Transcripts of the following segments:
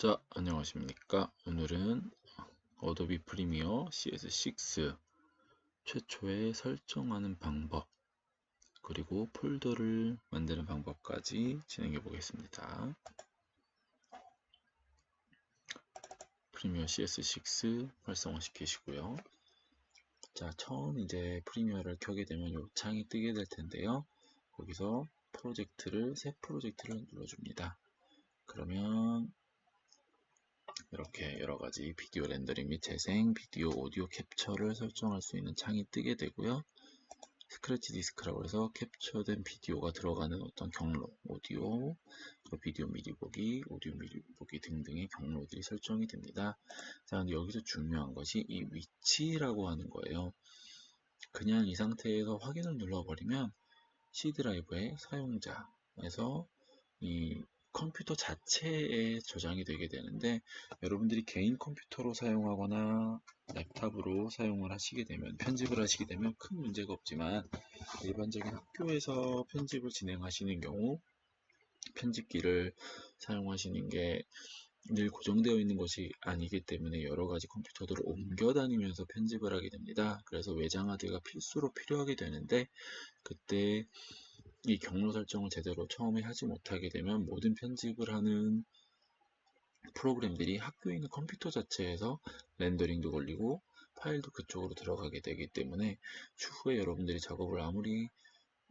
자, 안녕하십니까. 오늘은 어도비 프리미어 CS6 최초의 설정하는 방법, 그리고 폴더를 만드는 방법까지 진행해 보겠습니다. 프리미어 CS6 활성화 시키시고요. 자, 처음 이제 프리미어를 켜게 되면 이 창이 뜨게 될 텐데요. 거기서 새 프로젝트를 눌러줍니다. 그러면 이렇게 여러가지 비디오 렌더링 및 재생, 비디오, 오디오 캡처를 설정할 수 있는 창이 뜨게 되고요. 스크래치 디스크라고 해서 캡처된 비디오가 들어가는 어떤 경로, 오디오, 비디오 미리 보기, 오디오 미리 보기 등등의 경로들이 설정이 됩니다. 자, 근데 여기서 중요한 것이 이 위치라고 하는 거예요. 그냥 이 상태에서 확인을 눌러버리면 C 드라이브의 사용자에서 이 컴퓨터 자체에 저장이 되게 되는데, 여러분들이 개인 컴퓨터로 사용하거나 랩탑으로 사용을 하시게 되면, 편집을 하시게 되면 큰 문제가 없지만, 일반적인 학교에서 편집을 진행하시는 경우 편집기를 사용하시는 게 늘 고정되어 있는 것이 아니기 때문에 여러 가지 컴퓨터들을 옮겨 다니면서 편집을 하게 됩니다. 그래서 외장하드가 필수로 필요하게 되는데, 그때 이 경로 설정을 제대로 처음에 하지 못하게 되면 모든 편집을 하는 프로그램들이 학교에 있는 컴퓨터 자체에서 렌더링도 걸리고 파일도 그쪽으로 들어가게 되기 때문에 추후에 여러분들이 작업을 아무리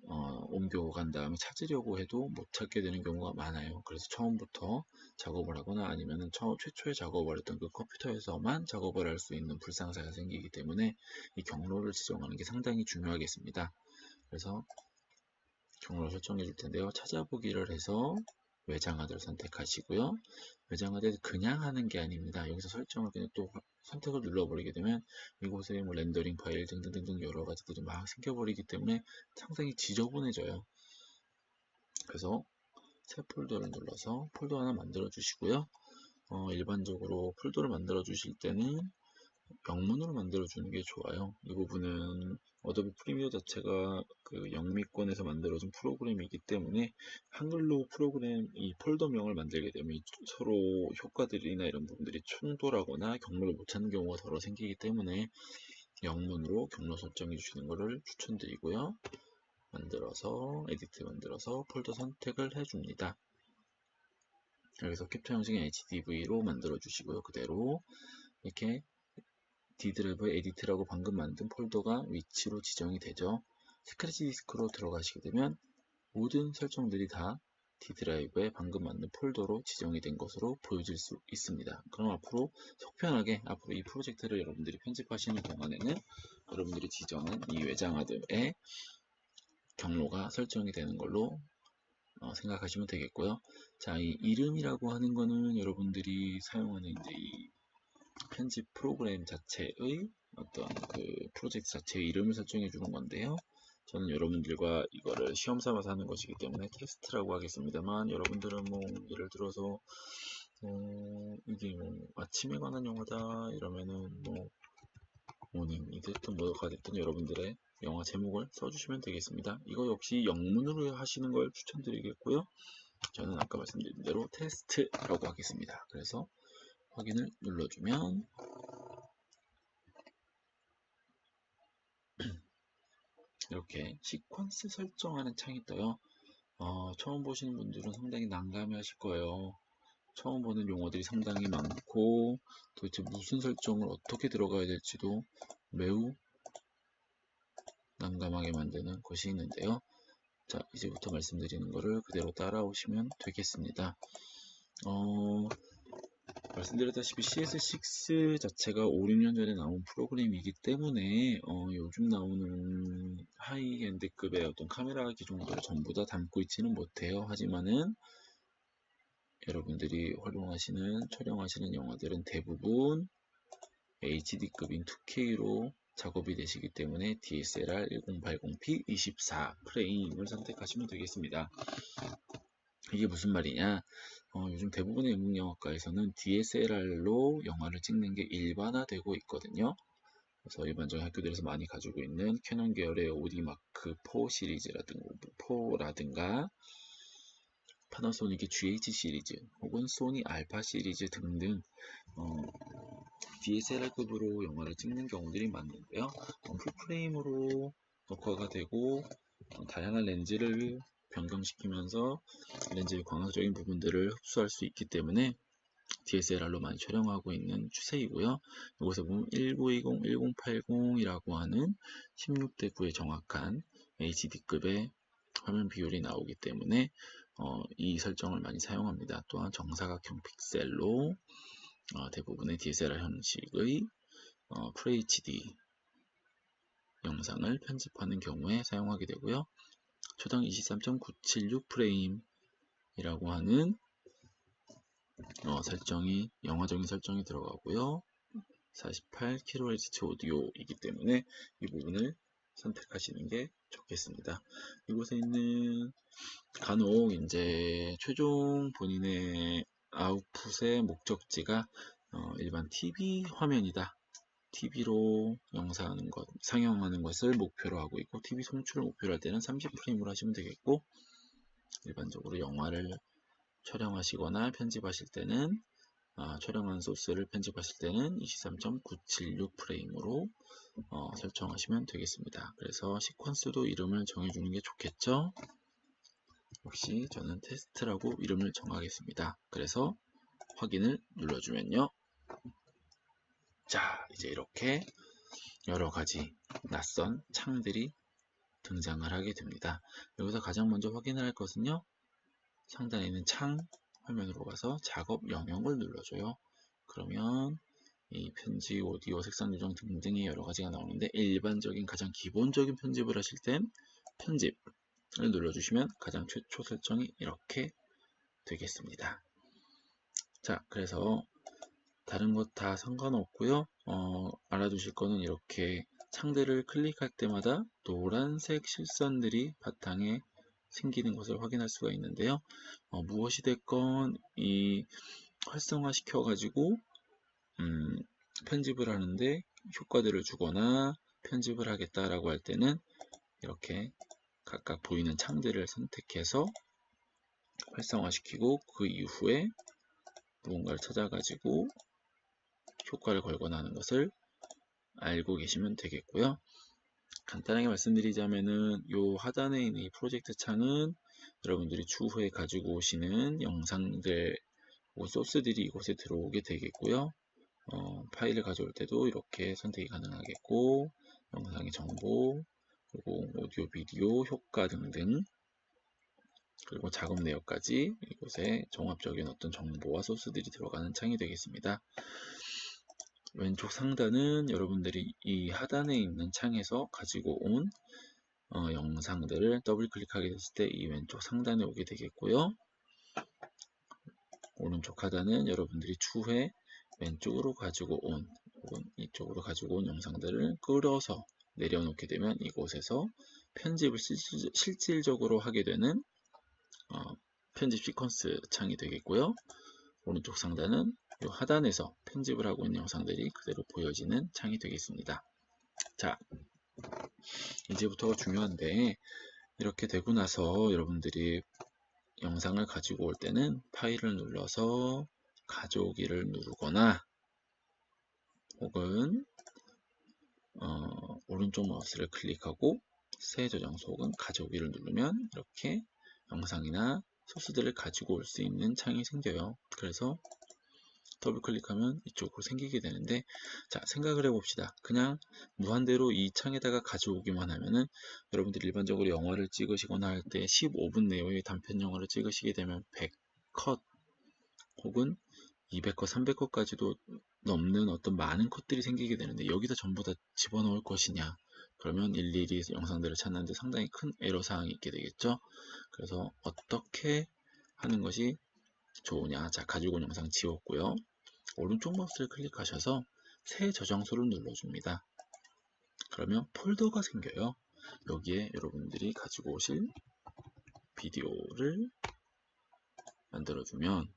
옮겨간 다음에 찾으려고 해도 못 찾게 되는 경우가 많아요. 그래서 처음부터 작업을 하거나 아니면 최초에 작업을 했던 그 컴퓨터에서만 작업을 할 수 있는 불상사가 생기기 때문에 이 경로를 지정하는 게 상당히 중요하겠습니다. 그래서 경로를 설정해 줄 텐데요. 찾아보기를 해서 외장하드를 선택하시고요. 외장하드를 그냥 하는 게 아닙니다. 여기서 설정을 그냥 또 선택을 눌러버리게 되면 이곳에 뭐 렌더링 파일 등등등등 여러 가지들이 막 생겨버리기 때문에 상당히 지저분해져요. 그래서 새 폴더를 눌러서 폴더 하나 만들어 주시고요. 일반적으로 폴더를 만들어 주실 때는 영문으로 만들어주는 게 좋아요. 이 부분은 어도비 프리미어 자체가 그 영미권에서 만들어진 프로그램이기 때문에 한글로 이 폴더명을 만들게 되면 서로 효과들이나 이런 부분들이 충돌하거나 경로를 못 찾는 경우가 더러 생기기 때문에 영문으로 경로 설정해 주시는 것을 추천드리고요. 에디트 만들어서 폴더 선택을 해줍니다. 여기서 캡처 형식은 HDV로 만들어 주시고요. 그대로 이렇게 D드라이브 에디트라고 방금 만든 폴더가 위치로 지정이 되죠. 스크래치 디스크로 들어가시게 되면 모든 설정들이 다 D드라이브에 방금 만든 폴더로 지정이 된 것으로 보여질 수 있습니다. 그럼 앞으로 속편하게 앞으로 이 프로젝트를 여러분들이 편집하시는 동안에는 여러분들이 지정한 이 외장하드의 경로가 설정이 되는 걸로 생각하시면 되겠고요. 자, 이 이름이라고 하는 거는 여러분들이 사용하는 이제 이 편집 프로그램 자체의 어떤 그 프로젝트 자체의 이름을 설정해 주는 건데요. 저는 여러분들과 이거를 시험 삼아서 하는 것이기 때문에 테스트라고 하겠습니다만, 여러분들은 뭐 예를 들어서 이게 뭐 아침에 관한 영화다 이러면은 뭐 모닝이 됐든 뭐가 됐든 여러분들의 영화 제목을 써주시면 되겠습니다. 이거 역시 영문으로 하시는 걸 추천드리겠고요. 저는 아까 말씀드린 대로 테스트라고 하겠습니다. 그래서 확인을 눌러주면 이렇게 시퀀스 설정하는 창이 떠요. 처음 보시는 분들은 상당히 난감해 하실 거예요. 처음 보는 용어들이 상당히 많고 도대체 무슨 설정을 어떻게 들어가야 될지도 매우 난감하게 만드는 것이 있는데요. 자, 이제부터 말씀드리는 거를 그대로 따라오시면 되겠습니다. 말씀드렸다시피 CS6 자체가 5, 6년 전에 나온 프로그램이기 때문에 요즘 나오는 하이엔드급의 어떤 카메라 기종들을 전부 다 담고 있지는 못해요. 하지만은 여러분들이 촬영하시는 영화들은 대부분 HD급인 2K로 작업이 되시기 때문에 DSLR 1080p 24 프레임을 선택하시면 되겠습니다. 이게 무슨 말이냐? 요즘 대부분의 영국영화과에서는 DSLR로 영화를 찍는 게 일반화되고 있거든요. 그래서 일반적인 학교들에서 많이 가지고 있는 캐논 계열의 OD 마크 4 시리즈라든가 파나소닉의 GH 시리즈 혹은 소니 알파 시리즈 등등 DSLR급으로 영화를 찍는 경우들이 많은데요. 풀프레임으로 녹화가 되고 다양한 렌즈를 변경시키면서 렌즈의 광학적인 부분들을 흡수할 수 있기 때문에 DSLR로 많이 촬영하고 있는 추세이고요. 이곳에 보면 1920, 1080이라고 하는 16대 9의 정확한 HD급의 화면 비율이 나오기 때문에 이 설정을 많이 사용합니다. 또한 정사각형 픽셀로 대부분의 DSLR 형식의 FHD 영상을 편집하는 경우에 사용하게 되고요. 초당 23.976프레임이라고 하는 영화적인 설정이 들어가고요. 48kHz 오디오이기 때문에 이 부분을 선택하시는 게 좋겠습니다. 이곳에 있는 간혹 이제 최종 본인의 아웃풋의 목적지가 일반 TV 화면이다. TV로 영상하는 것, 상영하는 것을 목표로 하고 있고 TV 송출을 목표로 할 때는 30프레임으로 하시면 되겠고 일반적으로 영화를 촬영하시거나 편집하실 때는 촬영한 소스를 편집하실 때는 23.976프레임으로 설정하시면 되겠습니다. 그래서 시퀀스도 이름을 정해주는 게 좋겠죠. 역시 저는 테스트라고 이름을 정하겠습니다. 그래서 확인을 눌러주면요. 자, 이제 이렇게 여러가지 낯선 창들이 등장을 하게 됩니다. 여기서 가장 먼저 확인을 할 것은요. 상단에 있는 창 화면으로 가서 작업 영역을 눌러줘요. 그러면 이 편집, 오디오, 색상 조정 등등의 여러가지가 나오는데 일반적인 가장 기본적인 편집을 하실 땐 편집을 눌러주시면 가장 최초 설정이 이렇게 되겠습니다. 자, 그래서 다른 것 다 상관없고요. 알아두실 거는 이렇게 창들을 클릭할 때마다 노란색 실선들이 바탕에 생기는 것을 확인할 수가 있는데요. 무엇이 됐건 이 활성화 시켜 가지고 편집을 하는데 효과들을 주거나 편집을 하겠다라고 할 때는 이렇게 각각 보이는 창들을 선택해서 활성화시키고 그 이후에 무언가를 찾아가지고 효과를 걸거나 하는 것을 알고 계시면 되겠고요. 간단하게 말씀드리자면은 이 하단에 있는 이 프로젝트 창은 여러분들이 추후에 가지고 오시는 영상들 소스들이 이곳에 들어오게 되겠고요. 파일을 가져올 때도 이렇게 선택이 가능하겠고 영상의 정보 그리고 오디오, 비디오, 효과 등등 그리고 작업 내역까지 이곳에 종합적인 어떤 정보와 소스들이 들어가는 창이 되겠습니다. 왼쪽 상단은 여러분들이 이 하단에 있는 창에서 가지고 온 영상들을 더블 클릭하게 됐을 때 이 왼쪽 상단에 오게 되겠고요. 오른쪽 하단은 여러분들이 추후에 왼쪽으로 가지고 온 혹은 이쪽으로 가지고 온 영상들을 끌어서 내려놓게 되면 이곳에서 편집을 실질적으로 하게 되는 편집 시퀀스 창이 되겠고요. 오른쪽 상단은 이 하단에서 편집을 하고 있는 영상들이 그대로 보여지는 창이 되겠습니다. 자, 이제부터가 중요한데 이렇게 되고 나서 여러분들이 영상을 가지고 올 때는 파일을 눌러서 가져오기를 누르거나 혹은 오른쪽 마우스를 클릭하고 새 저장소 혹은 가져오기를 누르면 이렇게 영상이나 소스들을 가지고 올 수 있는 창이 생겨요. 그래서 더블 클릭하면 이쪽으로 생기게 되는데 자, 생각을 해봅시다. 그냥 무한대로 이 창에다가 가져오기만 하면은 여러분들이 일반적으로 영화를 찍으시거나 할 때 15분 내외의 단편 영화를 찍으시게 되면 100컷 혹은 200컷, 300컷까지도 넘는 어떤 많은 컷들이 생기게 되는데 여기다 전부 다 집어넣을 것이냐 그러면 일일이 영상들을 찾는데 상당히 큰 애로사항이 있게 되겠죠. 그래서 어떻게 하는 것이 좋으냐. 자, 가지고 온 영상 지웠고요. 오른쪽 마우스를 클릭하셔서 새 저장소를 눌러줍니다. 그러면 폴더가 생겨요. 여기에 여러분들이 가지고 오실 비디오를 만들어주면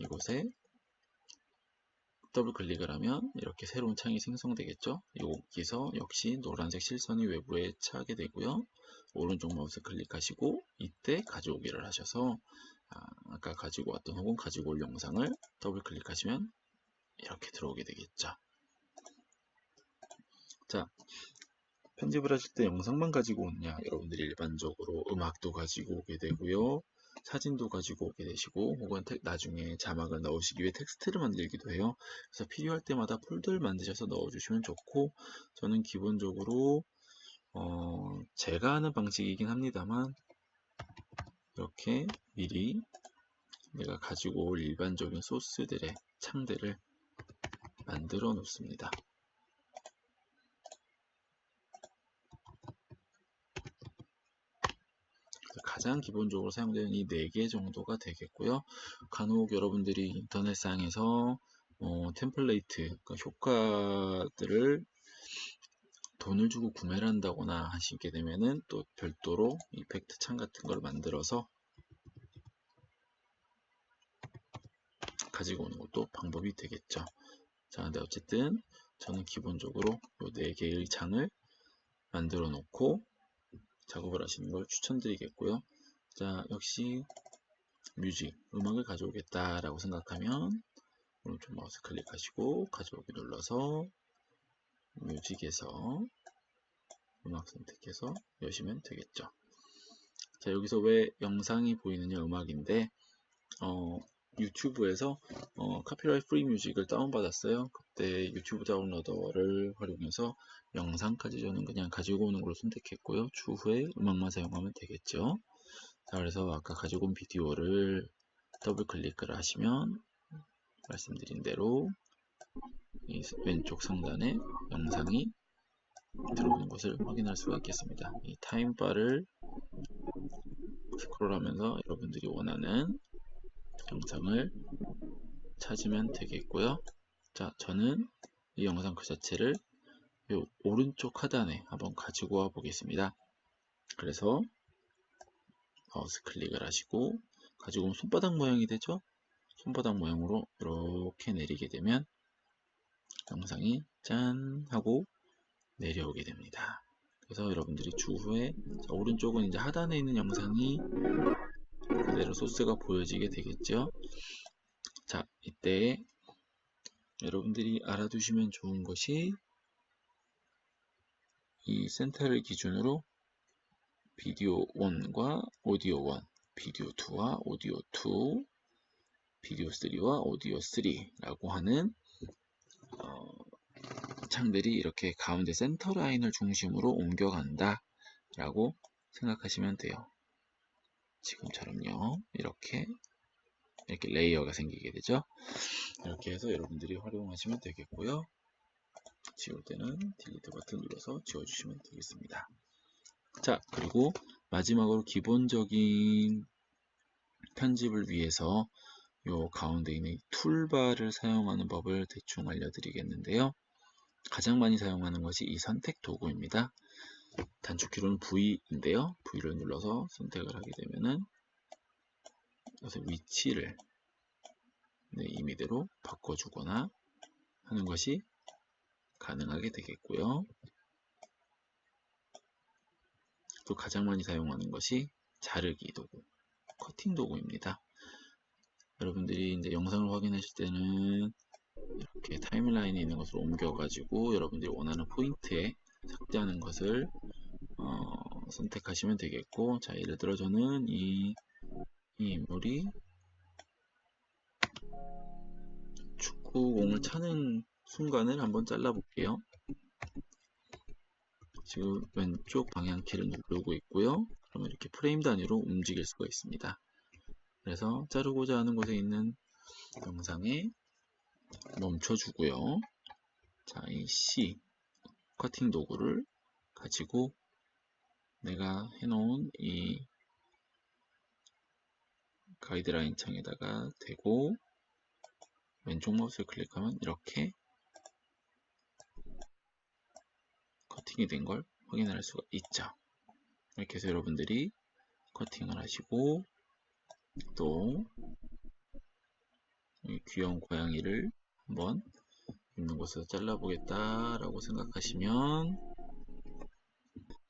이곳에 더블 클릭을 하면 이렇게 새로운 창이 생성되겠죠. 여기서 역시 노란색 실선이 외부에 차게 되고요. 오른쪽 마우스 클릭하시고 이때 가져오기를 하셔서 아까 가지고 왔던 혹은 가지고 올 영상을 더블 클릭하시면 이렇게 들어오게 되겠죠. 자, 편집을 하실 때 영상만 가지고 오느냐, 여러분들이 일반적으로 음악도 가지고 오게 되고요, 사진도 가지고 오게 되시고, 혹은 나중에 자막을 넣으시기 위해 텍스트를 만들기도 해요. 그래서 필요할 때마다 폴더를 만드셔서 넣어주시면 좋고, 저는 기본적으로 제가 하는 방식이긴 합니다만 이렇게 미리 내가 가지고 올 일반적인 소스들의 창들을 만들어 놓습니다. 가장 기본적으로 사용되는 이 4개 정도가 되겠고요. 간혹 여러분들이 인터넷상에서 템플레이트, 그러니까 효과들을 돈을 주고 구매를 한다거나 하시게 되면은 또 별도로 이펙트 창 같은 걸 만들어서 가지고 오는 것도 방법이 되겠죠. 자, 근데 어쨌든 저는 기본적으로 이 4개의 창을 만들어 놓고 작업을 하시는 걸 추천드리겠고요. 자, 역시 뮤직, 음악을 가져오겠다라고 생각하면 오른쪽 마우스 클릭하시고 가져오기 눌러서 뮤직에서 음악 선택해서 여시면 되겠죠. 자, 여기서 왜 영상이 보이느냐, 음악인데 유튜브에서 카피라이트 프리 뮤직을 다운받았어요. 그때 유튜브 다운로더를 활용해서 영상까지 저는 그냥 가지고 오는 걸로 선택했고요. 추후에 음악만 사용하면 되겠죠. 자, 그래서 아까 가지고 온 비디오를 더블 클릭을 하시면 말씀드린 대로 이 왼쪽 상단에 영상이 들어오는 것을 확인할 수가 있겠습니다. 이 타임바를 스크롤하면서 여러분들이 원하는 영상을 찾으면 되겠고요. 자, 저는 이 영상 그 자체를 이 오른쪽 하단에 한번 가지고 와 보겠습니다. 그래서 마우스 클릭을 하시고 가지고 오면 손바닥 모양이 되죠. 손바닥 모양으로 이렇게 내리게 되면 영상이 짠 하고 내려오게 됩니다. 그래서 여러분들이 추후에 오른쪽은 이제 하단에 있는 영상이 그대로 소스가 보여지게 되겠죠. 자, 이때 여러분들이 알아두시면 좋은 것이 이 센터를 기준으로 비디오 1과 오디오 1, 비디오 2와 오디오 2, 비디오 3와 오디오 3라고 하는 창들이 이렇게 가운데 센터 라인을 중심으로 옮겨간다 라고 생각하시면 돼요. 지금처럼요. 이렇게 레이어가 생기게 되죠. 이렇게 해서 여러분들이 활용하시면 되겠고요. 지울 때는 딜리트 버튼 눌러서 지워주시면 되겠습니다. 자, 그리고 마지막으로 기본적인 편집을 위해서 요 가운데 있는 툴바를 사용하는 법을 대충 알려드리겠는데요. 가장 많이 사용하는 것이 이 선택 도구입니다. 단축키로는 V인데요. V를 눌러서 선택을 하게 되면은 그래서 위치를 임의대로 바꿔주거나 하는 것이 가능하게 되겠고요. 또 가장 많이 사용하는 것이 자르기 도구, 커팅 도구입니다. 여러분들이 이제 영상을 확인하실 때는 이렇게 타임라인에 있는 것을 옮겨가지고 여러분들이 원하는 포인트에 삭제하는 것을 선택하시면 되겠고, 자, 예를 들어 저는 이 인물이 축구공을 차는 순간을 한번 잘라 볼게요. 지금 왼쪽 방향키를 누르고 있고요. 그러면 이렇게 프레임 단위로 움직일 수가 있습니다. 그래서 자르고자 하는 곳에 있는 영상에 멈춰주고요. 자, 이 C 커팅 도구를 가지고 내가 해놓은 이 가이드라인 창에다가 대고 왼쪽 마우스를 클릭하면 이렇게 커팅이 된 걸 확인할 수가 있죠. 이렇게 해서 여러분들이 커팅을 하시고 또 이 귀여운 고양이를 한번 있는 곳에서 잘라보겠다 라고 생각하시면,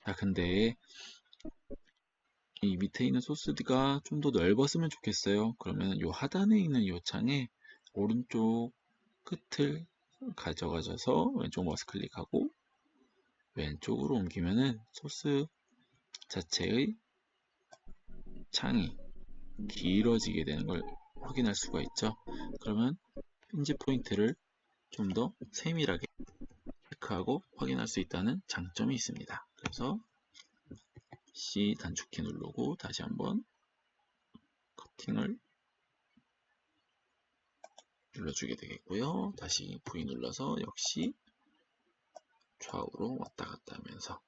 자, 근데 이 밑에 있는 소스가 좀 더 넓었으면 좋겠어요. 그러면 이 하단에 있는 이 창에 오른쪽 끝을 가져가셔서 왼쪽 마우스 클릭하고 왼쪽으로 옮기면은 소스 자체의 창이 길어지게 되는 걸 확인할 수가 있죠. 그러면 편집 포인트를 좀 더 세밀하게 체크하고 확인할 수 있다는 장점이 있습니다. 그래서 C 단축키 누르고 다시 한번 커팅을 눌러주게 되겠고요. 다시 V 눌러서 역시 좌우로 왔다 갔다 하면서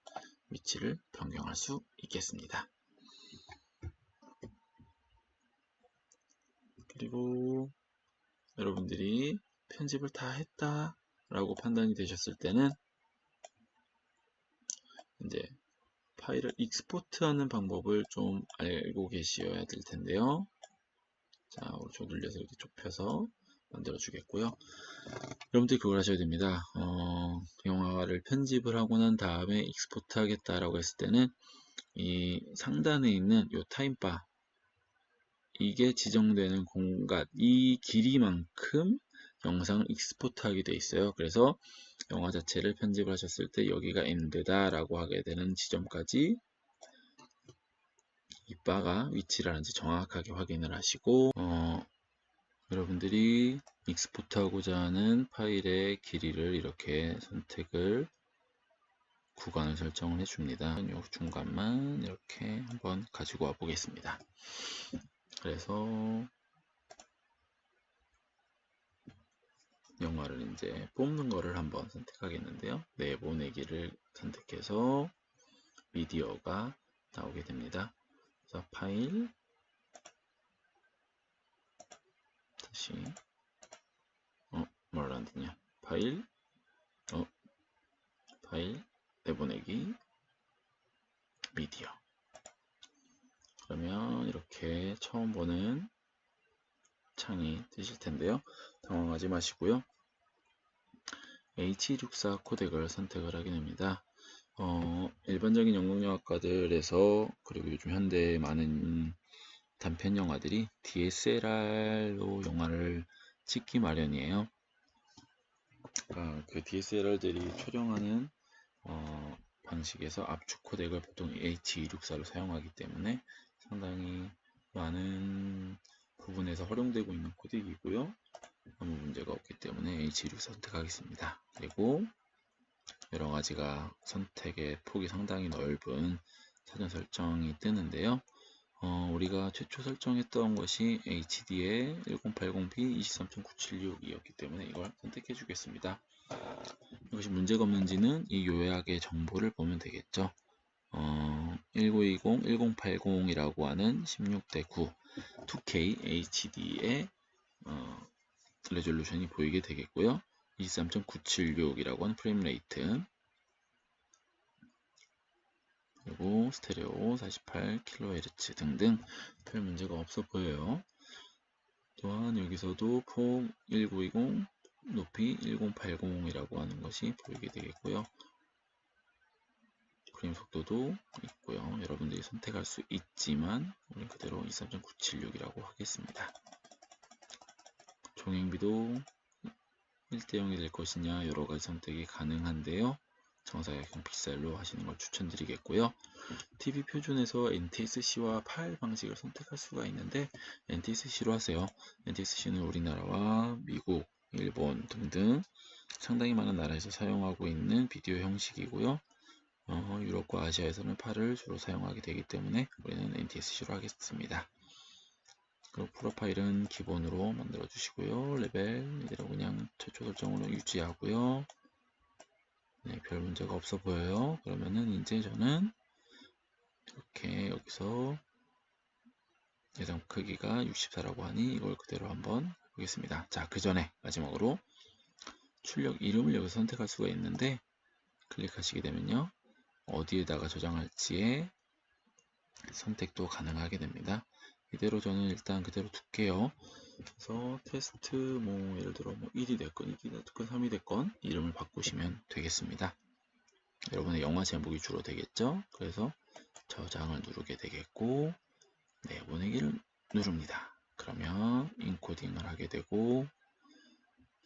위치를 변경할 수 있겠습니다. 그리고 여러분들이 편집을 다 했다 라고 판단이 되셨을 때는 이제 파일을 익스포트하는 방법을 좀 알고 계셔야 될 텐데요. 자, 오른쪽 눌려서 이렇게 좁혀서 만들어 주겠고요. 여러분들이 그걸 하셔야 됩니다. 영화를 편집을 하고 난 다음에 익스포트 하겠다라고 했을 때는 이 상단에 있는 이 타임바, 이게 지정되는 공간, 이 길이만큼 영상을 익스포트 하게 돼 있어요. 그래서 영화 자체를 편집을 하셨을 때 여기가 엔드다 라고 하게 되는 지점까지 이 바가 위치를 하는지 정확하게 확인을 하시고, 여러분들이 익스포트 하고자 하는 파일의 길이를 이렇게 선택을 구간을 설정을 해줍니다. 이 중간만 이렇게 한번 가지고 와 보겠습니다. 그래서 영화를 이제 뽑는 거를 한번 선택하겠는데요. 내보내기를 선택해서 미디어가 나오게 됩니다. 그래서 파일, 다시 뭘 안 되냐, 파일, 파일, 내보내기, 미디어. 그러면 이렇게 처음 보는 창이 뜨실 텐데요. 당황하지 마시고요. H264 코덱을 선택을 하게 됩니다. 일반적인 연극영화과들에서, 그리고 요즘 현대의 많은 단편 영화들이 DSLR로 영화를 찍기 마련이에요. 그 DSLR들이 촬영하는 방식에서 압축 코덱을 보통 H264로 사용하기 때문에 상당히 많은 부분에서 활용되고 있는 코덱이고요. 아무 문제가 없기 때문에 H264 선택하겠습니다. 그리고 여러가지가 선택의 폭이 상당히 넓은 사전 설정이 뜨는데요. 우리가 최초 설정했던 것이 HD의 1080p 23.976이었기 때문에 이걸 선택해 주겠습니다. 이것이 문제가 없는지는 이 요약의 정보를 보면 되겠죠. 1920, 1080이라고 하는 16:9 2K HD의 레졸루션이 보이게 되겠고요. 23.976이라고 하는 프레임 레이트, 그리고 스테레오 48kHz 등등 별 문제가 없어 보여요. 또한 여기서도 폭 1920, 높이 1080이라고 하는 것이 보이게 되겠고요. 프레임 속도도 있고요. 여러분들이 선택할 수 있지만 우린 그대로 23.976이라고 하겠습니다. 종횡비도 1:0이 될 것이냐 여러가지 선택이 가능한데요. 정사각형 픽셀로 하시는 걸 추천드리겠고요. TV 표준에서 NTSC와 파일 방식을 선택할 수가 있는데 NTSC로 하세요. NTSC는 우리나라와 미국, 일본 등등 상당히 많은 나라에서 사용하고 있는 비디오 형식이고요. 유럽과 아시아에서는 파일을 주로 사용하게 되기 때문에 우리는 NTSC로 하겠습니다. 그리고 프로파일은 기본으로 만들어 주시고요. 레벨 이대로 그냥 최초 설정으로 유지하고요. 네, 별 문제가 없어 보여요. 그러면은 이제 저는 이렇게 여기서 예상 크기가 64라고 하니 이걸 그대로 한번 보겠습니다. 자, 그 전에 마지막으로 출력 이름을 여기서 선택할 수가 있는데 클릭하시게 되면요, 어디에다가 저장할지의 선택도 가능하게 됩니다. 이대로 저는 일단 그대로 둘게요. 그래서 테스트 뭐 예를 들어 뭐 1이 됐건 2이 됐건 3이 됐건 이름을 바꾸시면 되겠습니다. 여러분의 영화 제목이 주로 되겠죠. 그래서 저장을 누르게 되겠고, 내보내기를 누릅니다. 그러면 인코딩을 하게 되고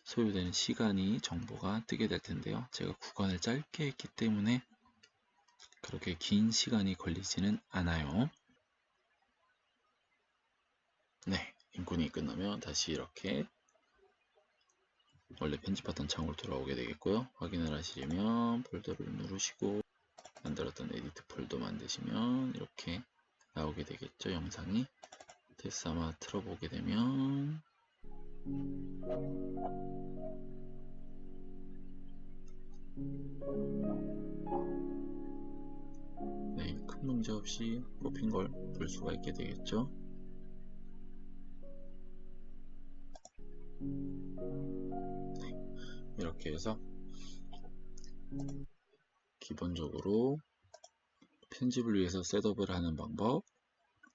소요되는 시간이 정보가 뜨게 될 텐데요. 제가 구간을 짧게 했기 때문에 그렇게 긴 시간이 걸리지는 않아요. 네, 인코딩이 끝나면 다시 이렇게 원래 편집하던 창으로 돌아오게 되겠고요. 확인을 하시려면 폴더를 누르시고 만들었던 에디트 폴더 만드시면 이렇게 나오게 되겠죠. 영상이. 테스트 아마 틀어보게 되면 네, 큰 문제 없이 뽑힌 걸 볼 수가 있게 되겠죠. 네, 이렇게 해서 기본적으로 편집을 위해서 셋업을 하는 방법,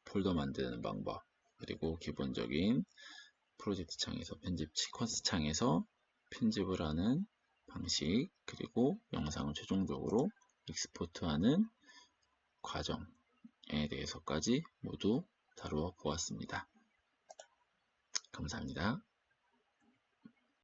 폴더 만드는 방법, 그리고 기본적인 프로젝트 창에서 편집 시퀀스 창에서 편집을 하는 방식, 그리고 영상을 최종적으로 익스포트하는 과정에 대해서까지 모두 다루어 보았습니다. 감사합니다.